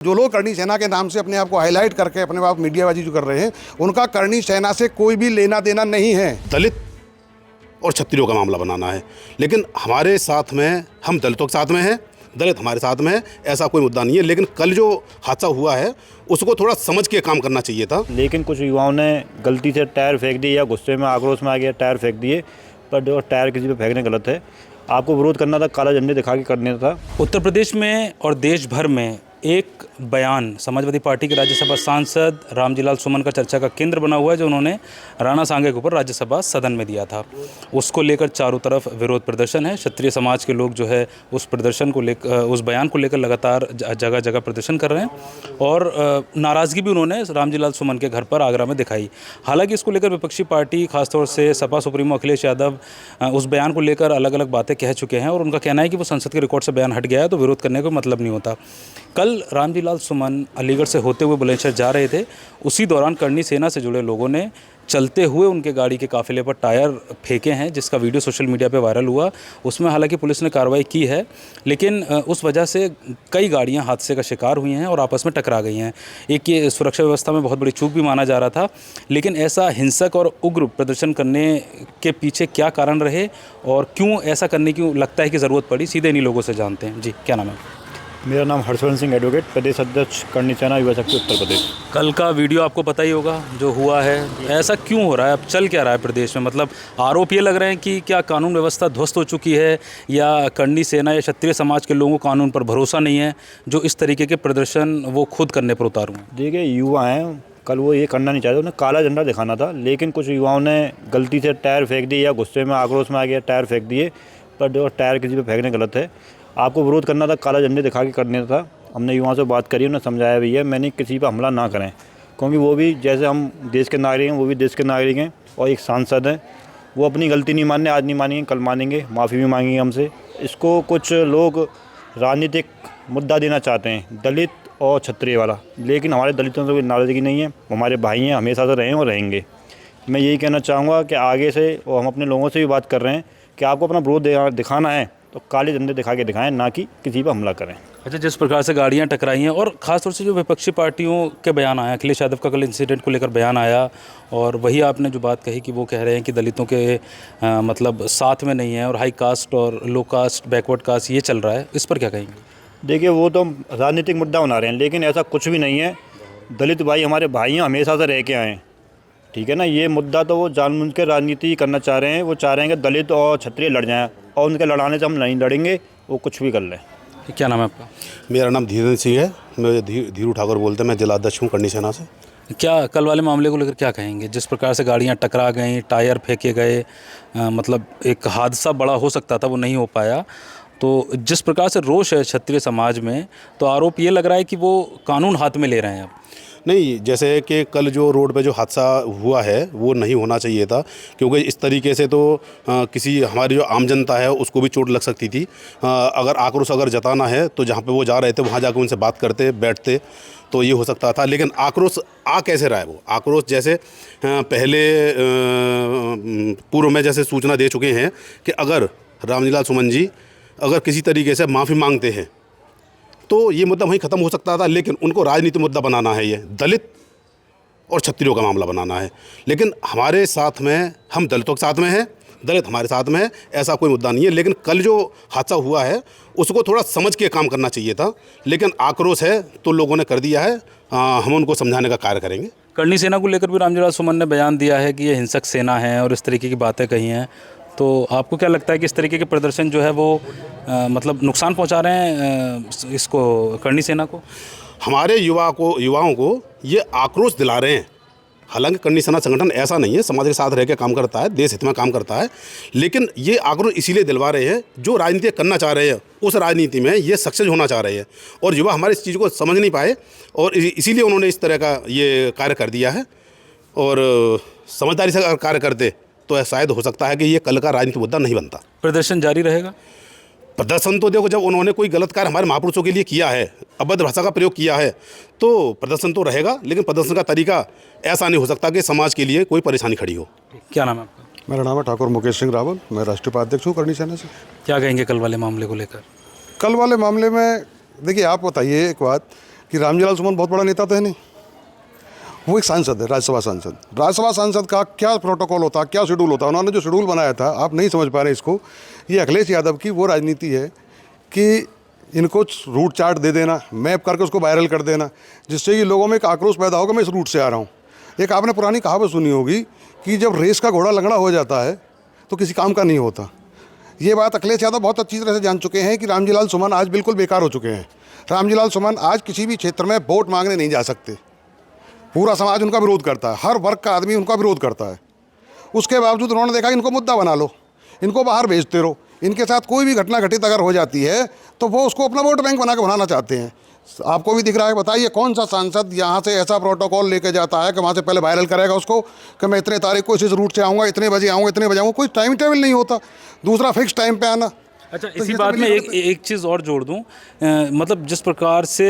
जो लोग करणी सेना के नाम से अपने आप को हाईलाइट करके अपने आप मीडियाबाजी जो कर रहे हैं, उनका करणी सेना से कोई भी लेना देना नहीं है। दलित और क्षत्रियों का मामला बनाना है, लेकिन हमारे साथ में, हम दलितों के साथ में हैं, दलित हमारे साथ में है, ऐसा कोई मुद्दा नहीं है। लेकिन कल जो हादसा हुआ है उसको थोड़ा समझ के काम करना चाहिए था। लेकिन कुछ युवाओं ने गलती से टायर फेंक दिए या गुस्से में आक्रोश में आ गया टायर फेंक दिए, पर जो टायर किसी पे फेंकने गलत है। आपको विरोध करना था, काला झंडे दिखा के करना था। उत्तर प्रदेश में और देश भर में एक बयान समाजवादी पार्टी के राज्यसभा सांसद रामजीलाल सुमन का चर्चा का केंद्र बना हुआ है, जो उन्होंने राणा सांगे के ऊपर राज्यसभा सदन में दिया था। उसको लेकर चारों तरफ विरोध प्रदर्शन है। क्षत्रिय समाज के लोग जो है उस प्रदर्शन को लेकर, उस बयान को लेकर लगातार जगह जगह प्रदर्शन कर रहे हैं और नाराज़गी भी उन्होंने रामजीलाल सुमन के घर पर आगरा में दिखाई। हालांकि इसको लेकर विपक्षी पार्टी, खासतौर से सपा सुप्रीमो अखिलेश यादव, उस बयान को लेकर अलग अलग बातें कह चुके हैं और उनका कहना है कि वो संसद के रिकॉर्ड से बयान हट गया है तो विरोध करने का मतलब नहीं होता। कल रामजीलाल सुमन अलीगढ़ से होते हुए बुलंदशहर जा रहे थे। उसी दौरान करणी सेना से जुड़े लोगों ने चलते हुए उनके गाड़ी के काफिले पर टायर फेंके हैं, जिसका वीडियो सोशल मीडिया पे वायरल हुआ। उसमें हालांकि पुलिस ने कार्रवाई की है, लेकिन उस वजह से कई गाड़ियां हादसे का शिकार हुई हैं और आपस में टकरा गई हैं। एक ये सुरक्षा व्यवस्था में बहुत बड़ी चूक भी माना जा रहा था। लेकिन ऐसा हिंसक और उग्र प्रदर्शन करने के पीछे क्या कारण रहे और क्यों ऐसा करने की लगता है कि ज़रूरत पड़ी, सीधे इन्हीं लोगों से जानते हैं। जी, क्या नाम है? मेरा नाम हर्षवर्धन सिंह, एडवोकेट, प्रदेश अध्यक्ष करणी सेना युवा शक्ति उत्तर प्रदेश। कल का वीडियो आपको पता ही होगा जो हुआ है। ऐसा क्यों हो रहा है? अब चल क्या रहा है प्रदेश में? मतलब आरोप ये लग रहे हैं कि क्या कानून व्यवस्था ध्वस्त हो चुकी है या करणी सेना या क्षत्रिय समाज के लोगों को कानून पर भरोसा नहीं है, जो इस तरीके के प्रदर्शन वो खुद करने पर उतारू हैं? देखिए, युवा हैं, कल वो ये करना नहीं चाहते, उन्हें काला झंडा दिखाना था। लेकिन कुछ युवाओं ने गलती से टायर फेंक दिए या गुस्से में आक्रोश में आ गया टायर फेंक दिए, पर जो टायर किसी पे फेंकने गलत है। आपको विरोध करना था, काला झंडे दिखा के करना था। हमने युवाओं से बात करी, उन्हें समझाया भी है, मैंने किसी पर हमला ना करें, क्योंकि वो भी जैसे हम देश के नागरिक हैं, वो भी देश के नागरिक हैं और एक सांसद हैं। वो अपनी गलती नहीं मानने, आज नहीं मानेंगे, कल मानेंगे, माफ़ी भी मांगेंगे हमसे। इसको कुछ लोग राजनीतिक मुद्दा देना चाहते हैं, दलित और क्षत्रिय वाला। लेकिन हमारे दलितों से कोई नाराज़गी नहीं है, हमारे भाई हैं, हमेशा से रहे हैं और रहेंगे। मैं यही कहना चाहूँगा कि आगे से, और हम अपने लोगों से भी बात कर रहे हैं कि आपको अपना विरोध दिखाना है तो काले झंडे दिखा के दिखाएं, ना कि किसी पर हमला करें। अच्छा, जिस प्रकार से गाड़ियां टकराई हैं और ख़ासतौर से जो विपक्षी पार्टियों के बयान आया, अखिलेश यादव का कल इंसिडेंट को लेकर बयान आया और वही आपने जो बात कही कि वो कह रहे हैं कि दलितों के मतलब साथ में नहीं है और हाई कास्ट और लो कास्ट, बैकवर्ड कास्ट ये चल रहा है, इस पर क्या कहेंगे? देखिए, वो तो राजनीतिक मुद्दा बना रहे हैं, लेकिन ऐसा कुछ भी नहीं है। दलित भाई हमारे भाई हैं, हमेशा से रह के आए हैं, ठीक है ना। ये मुद्दा तो वो जानबूझ के राजनीति करना चाह रहे हैं। वो चाह रहे हैं कि दलित और क्षत्रिय लड़ जाएं और उनके लड़ाने से हम नहीं लड़ेंगे, वो कुछ भी कर लें। क्या नाम है आपका? मेरा नाम धीरेन्द्र सिंह है, मैं धीरू ठाकुर बोलते हैं, मैं जिला अध्यक्ष हूँ करणी सेना से। क्या कल वाले मामले को लेकर क्या कहेंगे? जिस प्रकार से गाड़ियां टकरा गईं, टायर फेंके गए, मतलब एक हादसा बड़ा हो सकता था, वो नहीं हो पाया। तो जिस प्रकार से रोष है क्षत्रिय समाज में, तो आरोप ये लग रहा है कि वो कानून हाथ में ले रहे हैं अब। नहीं, जैसे कि कल जो रोड पे जो हादसा हुआ है वो नहीं होना चाहिए था, क्योंकि इस तरीके से तो किसी हमारी जो आम जनता है उसको भी चोट लग सकती थी। अगर आक्रोश अगर जताना है तो जहाँ पे वो जा रहे थे वहाँ जाकर उनसे बात करते, बैठते तो ये हो सकता था। लेकिन आक्रोश आ कैसे रहा है? वो आक्रोश जैसे पहले पूर्व में जैसे सूचना दे चुके हैं कि अगर रामजीलाल सुमन जी अगर किसी तरीके से माफ़ी मांगते हैं तो ये मुद्दा वहीं ख़त्म हो सकता था। लेकिन उनको राजनीतिक मुद्दा बनाना है, ये दलित और क्षत्रियों का मामला बनाना है। लेकिन हमारे साथ में, हम दलितों के साथ में हैं, दलित हमारे साथ में है, ऐसा कोई मुद्दा नहीं है। लेकिन कल जो हादसा हुआ है उसको थोड़ा समझ के काम करना चाहिए था। लेकिन आक्रोश है तो लोगों ने कर दिया है, हम उनको समझाने का कार्य करेंगे। करणी सेना को लेकर भी रामजीलाल सुमन ने बयान दिया है कि ये हिंसक सेना है और इस तरीके की बातें कही हैं। तो आपको क्या लगता है कि इस तरीके के प्रदर्शन जो है वो मतलब नुकसान पहुंचा रहे हैं इसको, करणी सेना को? हमारे युवाओं को ये आक्रोश दिला रहे हैं। हालांकि करणी सेना संगठन ऐसा नहीं है, समाज के साथ रह के काम करता है, देश हित में काम करता है। लेकिन ये आक्रोश इसीलिए दिलवा रहे हैं जो राजनीति करना चाह रहे हैं, उस राजनीति में ये सक्सेस होना चाह रहे हैं और युवा हमारे इस चीज़ को समझ नहीं पाए और इसीलिए उन्होंने इस तरह का ये कार्य कर दिया है। और समझदारी से अगर कार्य करते तो शायद हो सकता है कि ये कल का राजनीतिक मुद्दा नहीं बनता। प्रदर्शन जारी रहेगा? प्रदर्शन तो देखो, जब उन्होंने कोई गलत कार्य हमारे महापुरुषों के लिए किया है, अभद्र भाषा का प्रयोग किया है, तो प्रदर्शन तो रहेगा। लेकिन प्रदर्शन का तरीका ऐसा नहीं हो सकता कि समाज के लिए कोई परेशानी खड़ी हो। क्या नाम है आपका? मेरा नाम है ठाकुर मुकेश सिंह रावल, मैं राष्ट्रीय उपाध्यक्ष हूँ करणी सेना से। क्या कहेंगे कल वाले मामले को लेकर? कल वाले मामले में देखिए, आप बताइए एक बात कि रामजीलाल सुमन बहुत बड़ा नेता तो है नहीं, वो एक सांसद है, राज्यसभा सांसद। राज्यसभा सांसद का क्या प्रोटोकॉल होता, क्या शेड्यूल होता, उन्होंने जो शेड्यूल बनाया था, आप नहीं समझ पा रहे इसको। ये अखिलेश यादव की वो राजनीति है कि इनको रूट चार्ट दे देना, मैप करके उसको वायरल कर देना, जिससे कि लोगों में एक आक्रोश पैदा होगा, मैं इस रूट से आ रहा हूँ। एक आपने पुरानी कहावत सुनी होगी कि जब रेस का घोड़ा लंगड़ा हो जाता है तो किसी काम का नहीं होता। ये बात अखिलेश यादव बहुत अच्छी तरह से जान चुके हैं कि रामजीलाल सुमन आज बिल्कुल बेकार हो चुके हैं। रामजीलाल सुमन आज किसी भी क्षेत्र में वोट मांगने नहीं जा सकते। पूरा समाज उनका विरोध करता है, हर वर्ग का आदमी उनका विरोध करता है। उसके बावजूद उन्होंने देखा इनको मुद्दा बना लो, इनको बाहर भेजते रहो, इनके साथ कोई भी घटना घटित अगर हो जाती है तो वो उसको अपना वोट बैंक बना के बनाना चाहते हैं। आपको भी दिख रहा है, बताइए कौन सा सांसद यहाँ से ऐसा प्रोटोकॉल लेके जाता है कि वहाँ से पहले वायरल करेगा उसको कि मैं इतने तारीख को इस रूट से आऊँगा, इतने बजे आऊँगा, इतने बजे आऊँगा। कोई टाइम टेबल नहीं होता, दूसरा फिक्स टाइम पे आना। अच्छा, इसी बात में एक चीज़ और जोड़ दूं, मतलब जिस प्रकार से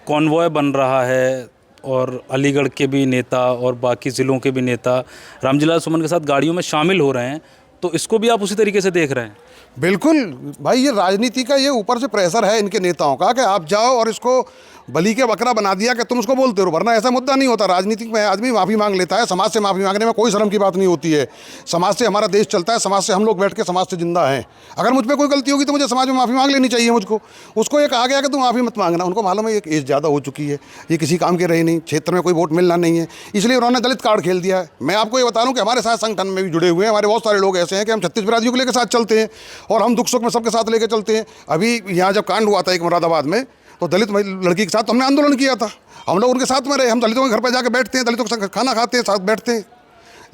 कॉन्वॉय बन रहा है और अलीगढ़ के भी नेता और बाकी ज़िलों के भी नेता रामजीलाल सुमन के साथ गाड़ियों में शामिल हो रहे हैं, तो इसको भी आप उसी तरीके से देख रहे हैं? बिल्कुल भाई, ये राजनीति का ये ऊपर से प्रेशर है इनके नेताओं का कि आप जाओ और इसको बलि के बकरा बना दिया कि तुम उसको बोलते रहो, वरना ऐसा मुद्दा नहीं होता। राजनीति में आदमी माफ़ी मांग लेता है, समाज से माफ़ी मांगने में कोई शर्म की बात नहीं होती है। समाज से हमारा देश चलता है, समाज से हम लोग बैठ के समाज से जिंदा हैं। अगर मुझ पर कोई गलती होगी तो मुझे समाज में माफ़ी मांग लेनी चाहिए मुझको। उसको ये कहा गया कि तुम माफ़ी मत मांगना। उनको मालूम है एक एज ज़्यादा हो चुकी है, ये किसी काम के रहे नहीं, क्षेत्र में कोई वोट मिलना नहीं है, इसलिए उन्होंने दलित कार्ड खेल दिया है। मैं आपको ये बता रहा हूँ कि हमारे साथ संगठन में भी जुड़े हुए हैं हमारे बहुत सारे लोग ऐसे हैं कि हम 36 बिरादरियों को लेकर साथ चलते हैं और हम दुख सुख में सबके साथ लेकर चलते हैं। अभी यहाँ जब कांड हुआ था एक मुरादाबाद में, तो दलित लड़की के साथ हमने आंदोलन किया था, हम लोग उनके साथ में रहे, हम दलितों के घर पर जाकर बैठते हैं, दलितों के साथ खाना खाते हैं, साथ बैठते हैं।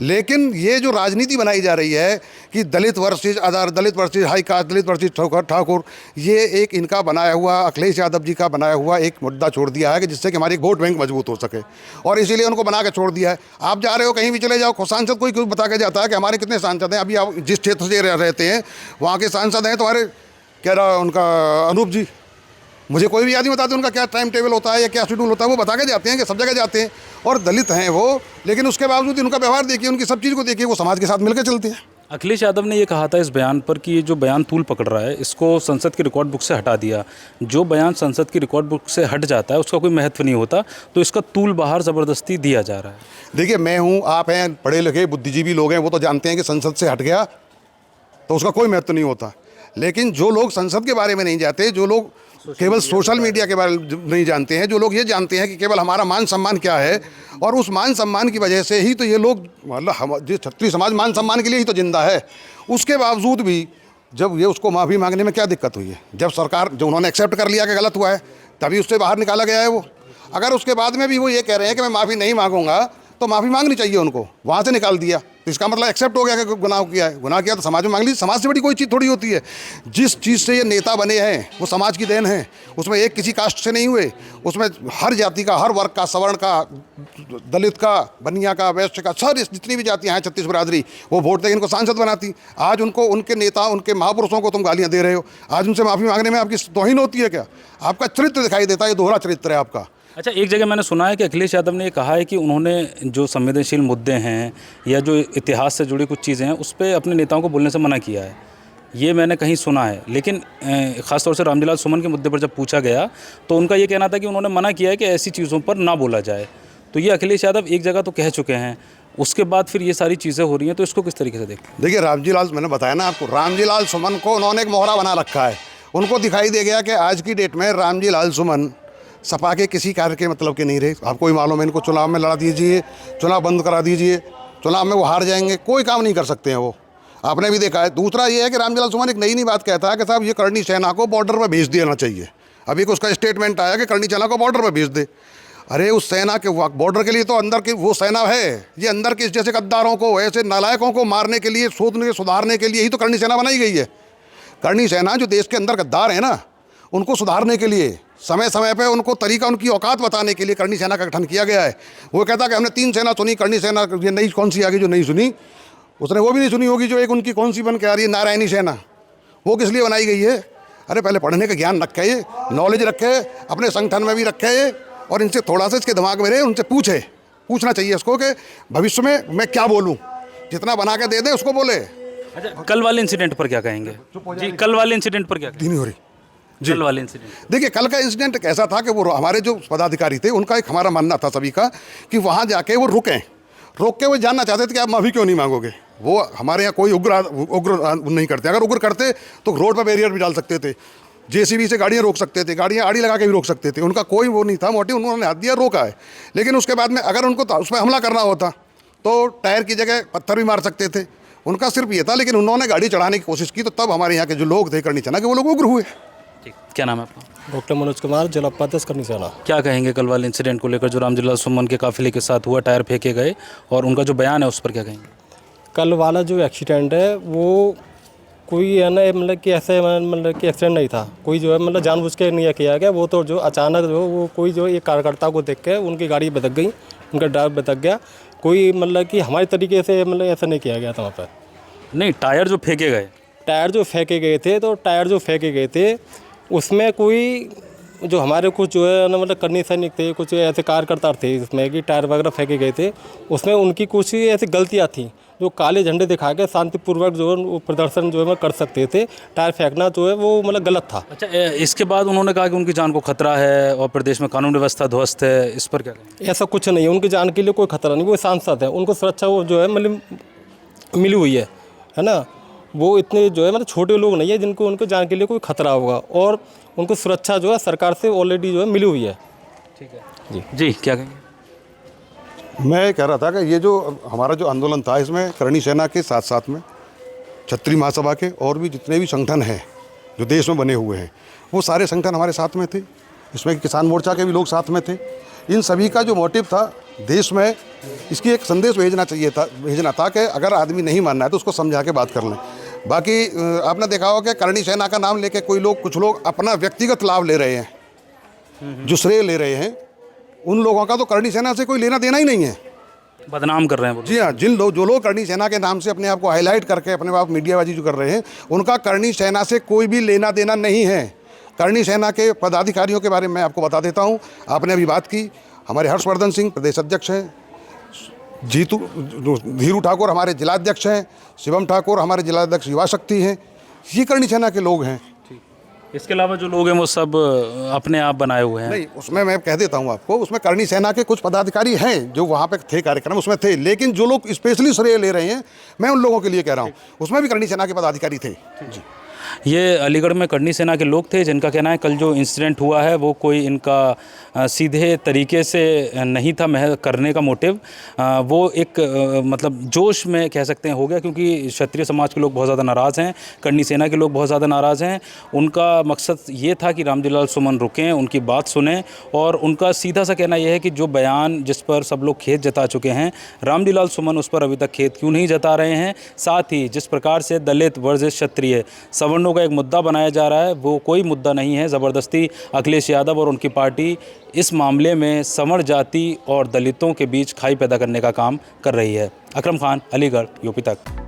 लेकिन ये जो राजनीति बनाई जा रही है कि दलित वर्सेस अदर, दलित वर्सेस हाई कास्ट, दलित वर्सेस ठाकुर, ये एक इनका बनाया हुआ, अखिलेश यादव जी का बनाया हुआ एक मुद्दा छोड़ दिया है कि जिससे कि हमारी वोट बैंक मजबूत हो सके, और इसीलिए उनको बना के छोड़ दिया है। आप जा रहे हो कहीं भी चले जाओ, सांसद कोई बता के जाता है कि हमारे कितने सांसद हैं। अभी आप जिस क्षेत्र से रहते हैं वहाँ के सांसद हैं तुम्हारे, कह रहा उनका अनूप जी, मुझे कोई भी आदमी बताते उनका क्या टाइम टेबल होता है या क्या शेड्यूल होता है, वो बता के जाते हैं कि सब जगह जाते हैं। और दलित हैं वो, लेकिन उसके बावजूद उनका व्यवहार देखिए, उनकी सब चीज़ को देखिए, वो समाज के साथ मिलकर चलते हैं। अखिलेश यादव ने ये कहा था इस बयान पर कि ये जो बयान तूल पकड़ रहा है, इसको संसद की रिकॉर्ड बुक से हटा दिया। जो बयान संसद की रिकॉर्ड बुक से हट जाता है उसका कोई महत्व नहीं होता, तो इसका तूल बाहर ज़बरदस्ती दिया जा रहा है। देखिए, मैं हूँ, आप हैं, पढ़े लिखे बुद्धिजीवी लोग हैं, वो तो जानते हैं कि संसद से हट गया तो उसका कोई महत्व नहीं होता। लेकिन जो लोग संसद के बारे में नहीं जानते, जो लोग केवल सोशल मीडिया के बारे में नहीं जानते हैं, जो लोग ये जानते हैं कि केवल हमारा मान सम्मान क्या है, और उस मान सम्मान की वजह से ही तो ये लोग, मतलब हम जो क्षत्रिय समाज मान सम्मान के लिए ही तो जिंदा है, उसके बावजूद भी जब ये उसको माफ़ी मांगने में क्या दिक्कत हुई है? जब सरकार, जो उन्होंने एक्सेप्ट कर लिया कि गलत हुआ है, तभी उससे बाहर निकाला गया है वो। अगर उसके बाद में भी वो ये कह रहे हैं कि मैं माफ़ी नहीं मांगूंगा, तो माफ़ी मांगनी चाहिए उनको, वहाँ से निकाल दिया तो इसका मतलब एक्सेप्ट हो गया कि गुनाह किया है। गुनाह किया तो समाज में मांग लीजिए, समाज से बड़ी कोई चीज़ थोड़ी होती है। जिस चीज़ से ये नेता बने हैं वो समाज की देन है, उसमें एक किसी कास्ट से नहीं हुए, उसमें हर जाति का, हर वर्ग का, सवर्ण का, दलित का, बनिया का, वैश्य का, सारी जितनी भी जातियाँ हैं 36 बिरादरी, वो वोट देकर इनको सांसद बनाती। आज उनको, उनके नेता, उनके महापुरुषों को तुम गालियाँ दे रहे हो, आज उनसे माफ़ी मांगने में आपकी तौहीन होती है क्या? आपका चरित्र दिखाई देता है, ये दोहरा चरित्र है आपका। अच्छा, एक जगह मैंने सुना है कि अखिलेश यादव ने ये कहा है कि उन्होंने जो संवेदनशील मुद्दे हैं या जो इतिहास से जुड़ी कुछ चीज़ें हैं उस पे अपने नेताओं को बोलने से मना किया है। ये मैंने कहीं सुना है, लेकिन ख़ासतौर से रामजीलाल सुमन के मुद्दे पर जब पूछा गया तो उनका ये कहना था कि उन्होंने मना किया है कि ऐसी चीज़ों पर ना बोला जाए। तो ये अखिलेश यादव एक जगह तो कह चुके हैं, उसके बाद फिर ये सारी चीज़ें हो रही हैं, तो इसको किस तरीके से देखते हैं? देखिए, रामजीलाल, मैंने बताया ना आपको, रामजीलाल सुमन को उन्होंने एक मोहरा बना रखा है। उनको दिखाई दे गया कि आज की डेट में रामजीलाल सुमन सपा के किसी कार्य के मतलब के नहीं रहे। आपको ही मालूम है, इनको चुनाव में लड़ा दीजिए, चुनाव बंद करा दीजिए, चुनाव में वो हार जाएंगे, कोई काम नहीं कर सकते हैं वो, आपने भी देखा है। दूसरा ये है कि रामजीलाल सुमन एक नई बात कहता है कि साहब ये करणी सेना को बॉर्डर पर भेज देना चाहिए। अभी उसका स्टेटमेंट आया कि करणी सेना को बॉर्डर पर भेज दे। अरे उस सेना के बॉर्डर के लिए तो अंदर की वो सेना है, ये अंदर के जैसे गद्दारों को, ऐसे नालायकों को मारने के लिए, शोधने, सुधारने के लिए ही तो करणी सेना बनाई गई है। करणी सेना जो देश के अंदर गद्दार है ना, उनको सुधारने के लिए, समय समय पे उनको तरीका, उनकी औकात बताने के लिए करणी सेना का गठन किया गया है। वो कहता कि हमने 3 सेना सुनी, करणी सेना ये नई कौन सी आ गई जो नहीं सुनी, उसने वो भी नहीं सुनी होगी जो एक उनकी कौन सी बन के आ रही है, नारायणी सेना। वो किस लिए बनाई गई है? अरे पहले पढ़ने का ज्ञान रखे, नॉलेज रखे, अपने संगठन में भी रखे, और इनसे थोड़ा सा इसके दिमाग में रहे, उनसे पूछना चाहिए इसको कि भविष्य में मैं क्या बोलूँ, जितना बना के दे दे उसको बोले। अच्छा, कल वाले इंसिडेंट पर क्या कहेंगे जी? कल वाले इंसिडेंट पर क्या कहेंगे? नहीं हो रही, कल वाले इंसिडेंट। देखिए कल का इंसिडेंट कैसा था कि वो हमारे जो पदाधिकारी थे उनका एक हमारा मानना था सभी का कि वहाँ जाके वो रोक के वो जानना चाहते थे कि आप माफ़ी क्यों नहीं मांगोगे। वो हमारे यहाँ कोई उग्र नहीं करते, अगर उग्र करते तो रोड पर बैरियर भी डाल सकते थे, जेसीबी से गाड़ियाँ रोक सकते थे, गाड़ियाँ आड़ी लगा के भी रोक सकते थे। उनका कोई वो नहीं था मोटिव, उन्होंने हाथ दिया, रोका है। लेकिन उसके बाद में अगर उनको उस पर हमला करना होता तो टायर की जगह पत्थर भी मार सकते थे। उनका सिर्फ ये था, लेकिन उन्होंने गाड़ी चढ़ाने की कोशिश की तो तब हमारे यहाँ के जो लोग थे करनी चाहिए कि वो लोग उग्र हुए। ठीक, क्या नाम है आपका? डॉक्टर मनोज कुमार, जिला उपाध्यक्ष करनी चाहना। क्या कहेंगे कल वाले इंसिडेंट को लेकर जो रामजीलाल सुमन के काफिले के साथ हुआ, टायर फेंके गए, और उनका जो बयान है उस पर क्या कहेंगे? कल वाला जो एक्सीडेंट है वो कोई है ना, मतलब कि ऐसे मतलब कि एक्सीडेंट नहीं था, कोई जो है मतलब जानबूझ के नहीं किया गया। वो तो जो अचानक जो वो कोई जो एक कार्यकर्ता को देख के उनकी गाड़ी भटक गई, उनका ड्राइवर भटक गया। कोई मतलब कि हमारे तरीके से मतलब ऐसा नहीं किया गया था वहाँ पर। नहीं, टायर जो फेंके गए, टायर जो फेंके गए थे तो टायर जो फेंके गए थे उसमें कोई जो हमारे कुछ जो है ना मतलब करनी सैनिक थे, कुछ ऐसे कार्यकर्ता थे इसमें कि टायर वगैरह फेंके गए थे, उसमें उनकी कुछ ऐसी गलतियाँ थी जो काले झंडे दिखा के शांतिपूर्वक जो है वो प्रदर्शन जो है कर सकते थे। टायर फेंकना जो है वो मतलब गलत था। अच्छा, इसके बाद उन्होंने कहा कि उनकी जान को खतरा है और प्रदेश में कानून व्यवस्था ध्वस्त है, इस पर क्या कहेंगे? ऐसा कुछ नहीं है, उनकी जान के लिए कोई खतरा नहीं। वो सांसद है, उनको सुरक्षा वो जो है मतलब मिली हुई है ना। वो इतने जो है मतलब छोटे लोग नहीं है जिनको उनको जान के लिए कोई खतरा होगा, और उनको सुरक्षा जो है सरकार से ऑलरेडी जो है मिली हुई है। ठीक है जी, क्या कहेंगे? मैं कह रहा था कि ये जो हमारा जो आंदोलन था इसमें करणी सेना के साथ साथ में क्षत्रिय महासभा के और भी जितने भी संगठन हैं जो देश में बने हुए हैं वो सारे संगठन हमारे साथ में थे। इसमें किसान मोर्चा के भी लोग साथ में थे। इन सभी का जो मोटिव था देश में इसकी एक संदेश भेजना था कि अगर आदमी नहीं मानना है तो उसको समझा के बात कर लें। बाकी आपने देखा होगा कि करणी सेना का नाम लेके कुछ लोग अपना व्यक्तिगत लाभ ले रहे हैं, जो श्रेय ले रहे हैं, उन लोगों का तो करणी सेना से कोई लेना देना ही नहीं है। बदनाम कर रहे हैं वो। जी हाँ, जो लोग करणी सेना के नाम से अपने आप को हाईलाइट करके अपने आप मीडियाबाजी जो कर रहे हैं उनका करणी सेना से कोई भी लेना देना नहीं है। करणी सेना के पदाधिकारियों के बारे में मैं आपको बता देता हूँ। आपने अभी बात की, हमारे हर्षवर्धन सिंह प्रदेश अध्यक्ष हैं, धीरू ठाकुर हमारे जिलाध्यक्ष हैं, शिवम ठाकुर हमारे जिलाध्यक्ष युवा शक्ति हैं, ये करणी सेना के लोग हैं। इसके अलावा जो लोग हैं वो सब अपने आप बनाए हुए हैं। नहीं, उसमें मैं कह देता हूँ आपको, उसमें करणी सेना के कुछ पदाधिकारी हैं जो वहाँ पे थे, कार्यक्रम उसमें थे, लेकिन जो लोग स्पेशली श्रेय ले रहे हैं मैं उन लोगों के लिए कह रहा हूँ, उसमें भी करणी सेना के पदाधिकारी थे। जी, ये अलीगढ़ में करणी सेना के लोग थे जिनका कहना है कल जो इंसिडेंट हुआ है वो कोई इनका सीधे तरीके से नहीं था करने का मोटिव, वो एक मतलब जोश में कह सकते हैं हो गया, क्योंकि क्षत्रिय समाज के लोग बहुत ज़्यादा नाराज़ हैं, करणी सेना के लोग बहुत ज़्यादा नाराज़ हैं। उनका मकसद ये था कि रामजीलाल सुमन रुकें, उनकी बात सुनें, और उनका सीधा सा कहना यह है कि जो बयान जिस पर सब लोग खेद जता चुके हैं, रामजीलाल सुमन उस पर अभी तक खेद क्यों नहीं जता रहे हैं। साथ ही जिस प्रकार से दलित वर्सेस क्षत्रिय सवर्णों का एक मुद्दा बनाया जा रहा है वो कोई मुद्दा नहीं है। ज़बरदस्ती अखिलेश यादव और उनकी पार्टी इस मामले में सवर्ण जाति और दलितों के बीच खाई पैदा करने का काम कर रही है। अकरम खान, अलीगढ़, यूपी तक।